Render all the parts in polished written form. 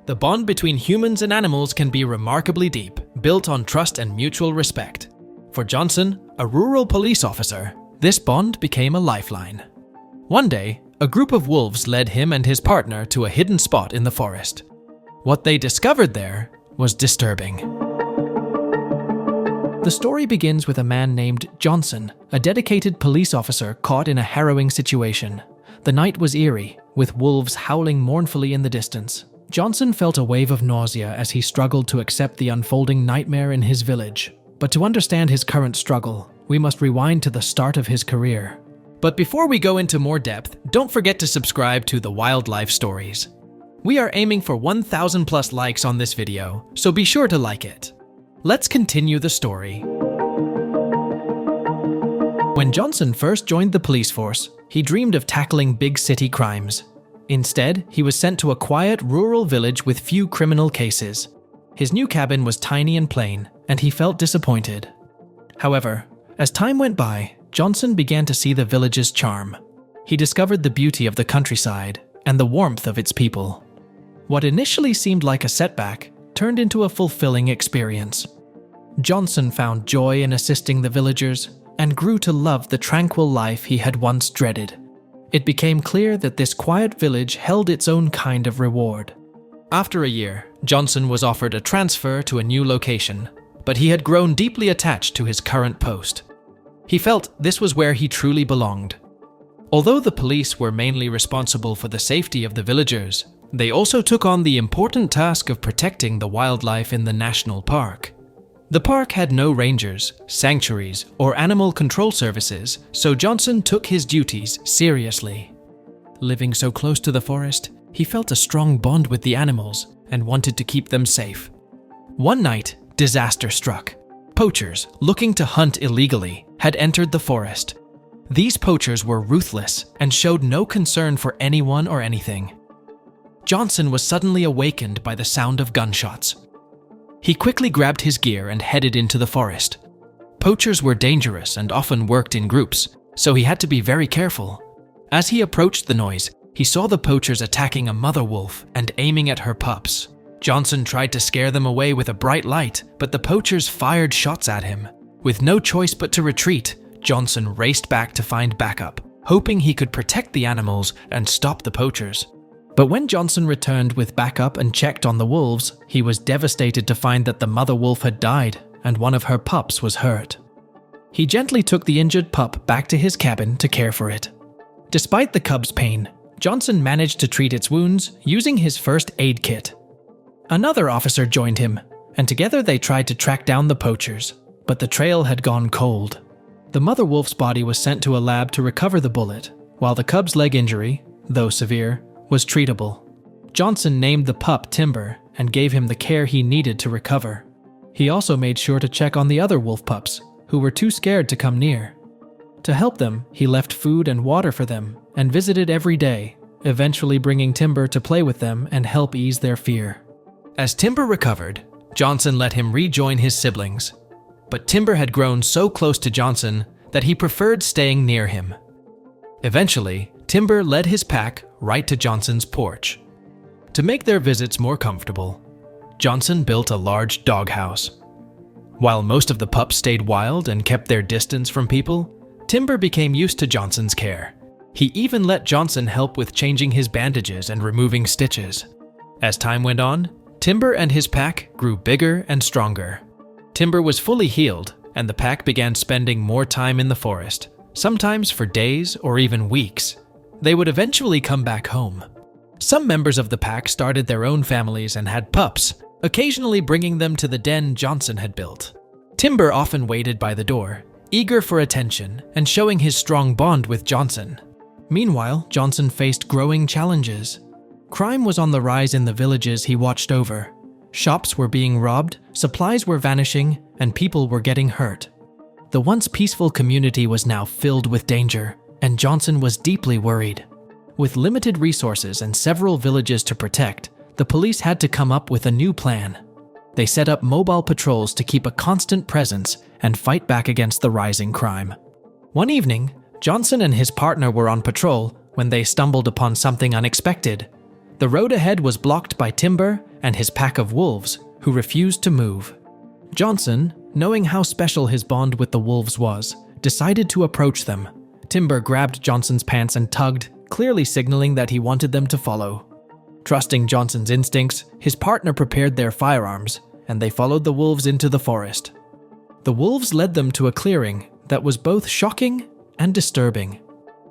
The bond between humans and animals can be remarkably deep, built on trust and mutual respect. For Johnson, a rural police officer, this bond became a lifeline. One day, a group of wolves led him and his partner to a hidden spot in the forest. What they discovered there was disturbing. The story begins with a man named Johnson, a dedicated police officer caught in a harrowing situation. The night was eerie, with wolves howling mournfully in the distance. Johnson felt a wave of nausea as he struggled to accept the unfolding nightmare in his village. But to understand his current struggle, we must rewind to the start of his career. But before we go into more depth, don't forget to subscribe to the Wildlife Stories. We are aiming for 1,000 plus likes on this video, so be sure to like it. Let's continue the story. When Johnson first joined the police force, he dreamed of tackling big city crimes. Instead, he was sent to a quiet rural village with few criminal cases. His new cabin was tiny and plain, and he felt disappointed. However, as time went by, Johnson began to see the village's charm. He discovered the beauty of the countryside and the warmth of its people. What initially seemed like a setback turned into a fulfilling experience. Johnson found joy in assisting the villagers and grew to love the tranquil life he had once dreaded. It became clear that this quiet village held its own kind of reward. After a year, Johnson was offered a transfer to a new location, but he had grown deeply attached to his current post. He felt this was where he truly belonged. Although the police were mainly responsible for the safety of the villagers, they also took on the important task of protecting the wildlife in the national park. The park had no rangers, sanctuaries, or animal control services, so Johnson took his duties seriously. Living so close to the forest, he felt a strong bond with the animals and wanted to keep them safe. One night, disaster struck. Poachers, looking to hunt illegally, had entered the forest. These poachers were ruthless and showed no concern for anyone or anything. Johnson was suddenly awakened by the sound of gunshots. He quickly grabbed his gear and headed into the forest. Poachers were dangerous and often worked in groups, so he had to be very careful. As he approached the noise, he saw the poachers attacking a mother wolf and aiming at her pups. Johnson tried to scare them away with a bright light, but the poachers fired shots at him. With no choice but to retreat, Johnson raced back to find backup, hoping he could protect the animals and stop the poachers. But when Johnson returned with backup and checked on the wolves, he was devastated to find that the mother wolf had died and one of her pups was hurt. He gently took the injured pup back to his cabin to care for it. Despite the cub's pain, Johnson managed to treat its wounds using his first aid kit. Another officer joined him, and together they tried to track down the poachers, but the trail had gone cold. The mother wolf's body was sent to a lab to recover the bullet, while the cub's leg injury, though severe, was treatable. Johnson named the pup Timber and gave him the care he needed to recover. He also made sure to check on the other wolf pups, who were too scared to come near. To help them, he left food and water for them and visited every day, eventually bringing Timber to play with them and help ease their fear. As Timber recovered, Johnson let him rejoin his siblings. But Timber had grown so close to Johnson that he preferred staying near him. Eventually, Timber led his pack right to Johnson's porch. To make their visits more comfortable, Johnson built a large doghouse. While most of the pups stayed wild and kept their distance from people, Timber became used to Johnson's care. He even let Johnson help with changing his bandages and removing stitches. As time went on, Timber and his pack grew bigger and stronger. Timber was fully healed, and the pack began spending more time in the forest, sometimes for days or even weeks. They would eventually come back home. Some members of the pack started their own families and had pups, occasionally bringing them to the den Johnson had built. Timber often waited by the door, eager for attention and showing his strong bond with Johnson. Meanwhile, Johnson faced growing challenges. Crime was on the rise in the villages he watched over. Shops were being robbed, supplies were vanishing, and people were getting hurt. The once peaceful community was now filled with danger, and Johnson was deeply worried. With limited resources and several villages to protect, the police had to come up with a new plan. They set up mobile patrols to keep a constant presence and fight back against the rising crime. One evening, Johnson and his partner were on patrol when they stumbled upon something unexpected. The road ahead was blocked by Timber and his pack of wolves, who refused to move. Johnson, knowing how special his bond with the wolves was, decided to approach them. Timber grabbed Johnson's pants and tugged, clearly signaling that he wanted them to follow. Trusting Johnson's instincts, his partner prepared their firearms, and they followed the wolves into the forest. The wolves led them to a clearing that was both shocking and disturbing.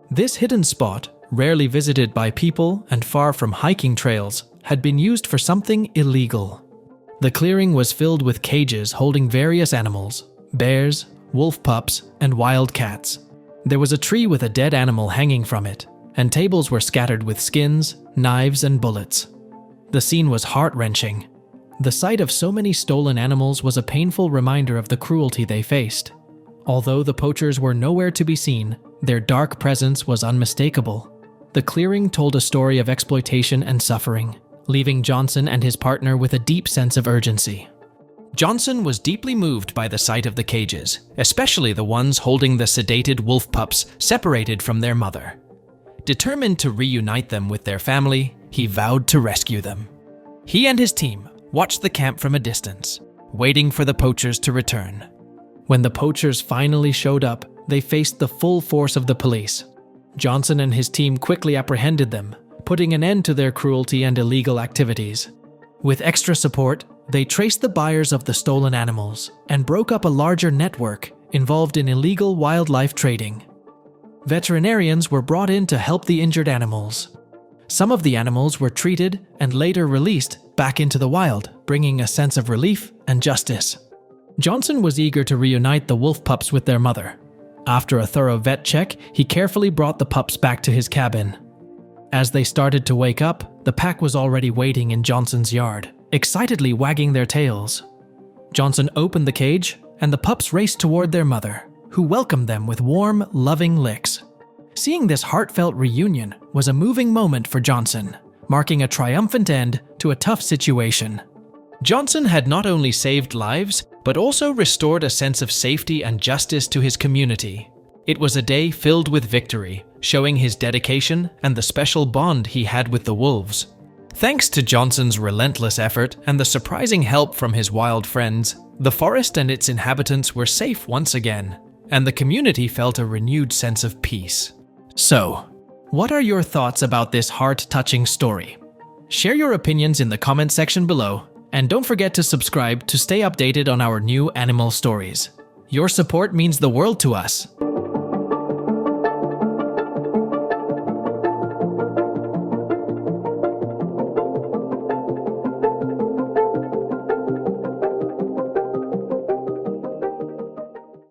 This hidden spot, rarely visited by people and far from hiking trails, had been used for something illegal. The clearing was filled with cages holding various animals: bears, wolf pups, and wild cats. There was a tree with a dead animal hanging from it, and tables were scattered with skins, knives, and bullets. The scene was heart-wrenching. The sight of so many stolen animals was a painful reminder of the cruelty they faced. Although the poachers were nowhere to be seen, their dark presence was unmistakable. The clearing told a story of exploitation and suffering, leaving Johnson and his partner with a deep sense of urgency. Johnson was deeply moved by the sight of the cages, especially the ones holding the sedated wolf pups separated from their mother. Determined to reunite them with their family, he vowed to rescue them. He and his team watched the camp from a distance, waiting for the poachers to return. When the poachers finally showed up, they faced the full force of the police. Johnson and his team quickly apprehended them, putting an end to their cruelty and illegal activities. With extra support, they traced the buyers of the stolen animals and broke up a larger network involved in illegal wildlife trading. Veterinarians were brought in to help the injured animals. Some of the animals were treated and later released back into the wild, bringing a sense of relief and justice. Johnson was eager to reunite the wolf pups with their mother. After a thorough vet check, he carefully brought the pups back to his cabin. As they started to wake up, the pack was already waiting in Johnson's yard, excitedly wagging their tails. Johnson opened the cage, and the pups raced toward their mother, who welcomed them with warm, loving licks. Seeing this heartfelt reunion was a moving moment for Johnson, marking a triumphant end to a tough situation. Johnson had not only saved lives, but also restored a sense of safety and justice to his community. It was a day filled with victory, showing his dedication and the special bond he had with the wolves. Thanks to Johnson's relentless effort and the surprising help from his wild friends, the forest and its inhabitants were safe once again, and the community felt a renewed sense of peace. So, what are your thoughts about this heart-touching story? Share your opinions in the comment section below, and don't forget to subscribe to stay updated on our new animal stories. Your support means the world to us.